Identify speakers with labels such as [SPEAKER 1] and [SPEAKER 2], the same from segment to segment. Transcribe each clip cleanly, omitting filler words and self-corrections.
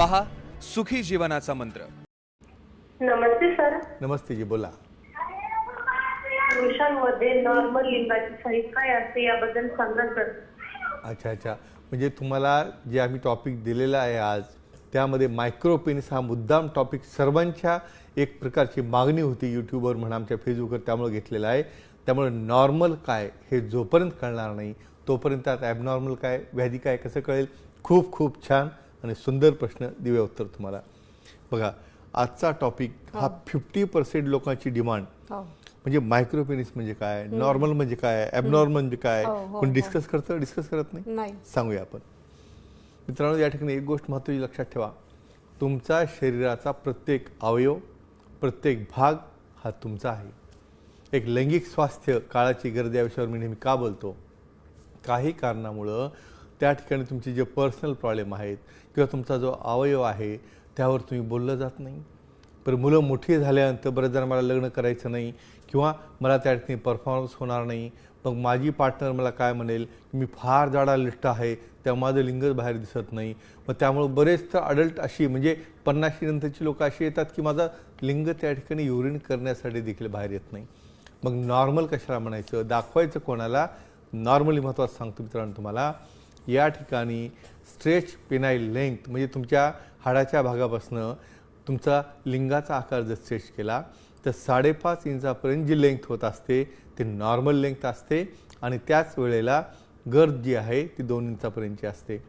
[SPEAKER 1] पहा सुखी जीवनाचा मंत्र।
[SPEAKER 2] नमस्ते सर।
[SPEAKER 3] नमस्ते जी, बोला।
[SPEAKER 2] पुरुषांमध्ये नॉर्मल लिंगाची साईज काय असते याबद्दल सांगा सर।
[SPEAKER 3] अच्छा अच्छा, म्हणजे तुम्हाला जे आम्ही टॉपिक दिलेला आहे आज, त्यामध्ये मायक्रो पेनिस हा मुद्दाम टॉपिक सर्वांच्या एक प्रकारची मागणी होती यूट्यूबवर म्हणा, आमच्या फेसबुकवर, त्यामुळे घेतलेला आहे। त्यामुळे नॉर्मल काय हे जोपर्यंत कळणार नाही तोपर्यंत आता ॲबनॉर्मल काय, व्याधी काय कसं कळेल। खूप खूप छान आणि सुंदर प्रश्न दिवे उत्तर तुम्हाला। बघा, आजचा टॉपिक हा 50% लोकांची डिमांड, म्हणजे मायक्रो पेनिस म्हणजे काय, नॉर्मल म्हणजे काय, ॲबनॉर्मल म्हणजे काय, पण डिस्कस करत नाही। सांगूया आपण। मित्रांनो, या ठिकाणी एक गोष्ट महत्त्वाची लक्षात ठेवा, तुमचा शरीराचा प्रत्येक अवयव, प्रत्येक भाग हा तुमचा आहे। एक लैंगिक स्वास्थ्य काळाची गरज या विषयावर मी नेहमी का बोलतो, काही कारणामुळं त्या ठिकाणी तुमचे जे पर्सनल प्रॉब्लेम आहेत किंवा तुमचा जो अवयव आहे त्यावर तुम्ही बोललं जात नाही। पण मुलं मोठी झाल्यानंतर बरेच जण मला लग्न करायचं नाही किंवा मला त्या ठिकाणी परफॉर्मन्स होणार नाही, मग माझी पार्टनर मला काय म्हणेल, मी फार जाडा लिस्ट आहे तेव्हा माझं लिंगच बाहेर दिसत नाही। मग त्यामुळं बरेच तर अडल्ट अशी, म्हणजे 50 नंतरची लोक अशी येतात की माझं लिंग त्या ठिकाणी युरिन करण्यासाठी देखील बाहेर येत नाही। मग नॉर्मल कशाला म्हणायचं, दाखवायचं कोणाला? नॉर्मली महत्त्वाचं सांगतो मित्रांनो तुम्हाला, या ठिकाणी स्ट्रेच पेनाइल लेंथ, म्हणजे तुमच्या हाडाच्या भागापासून तुमचा लिंगाचा आकार जर स्ट्रेच केला तर 5.5 इंचापर्यंत जी लेंथ होत असते ती नॉर्मल लेंथ असते, आणि त्याच वेळेला गर्द जी आहे ती 2 इंचापर्यंतची असते।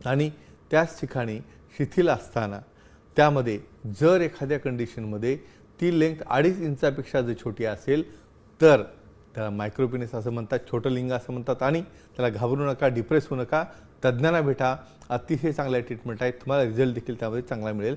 [SPEAKER 3] आणि त्याच ठिकाणी शिथिल असताना त्यामध्ये जर एखाद्या कंडिशनमध्ये ती लेंथ 2.5 इंचापेक्षा जर छोटी असेल तर त्याला मायक्रोपेनिस असं म्हणतात, छोटं लिंग असं म्हणतात। आणि त्याला घाबरू नका, डिप्रेस होऊ नका, तज्ज्ञांना भेटा, अतिशय चांगल्या ट्रीटमेंट आहे, तुम्हाला रिझल्ट देखील त्यामध्ये चांगला मिळेल।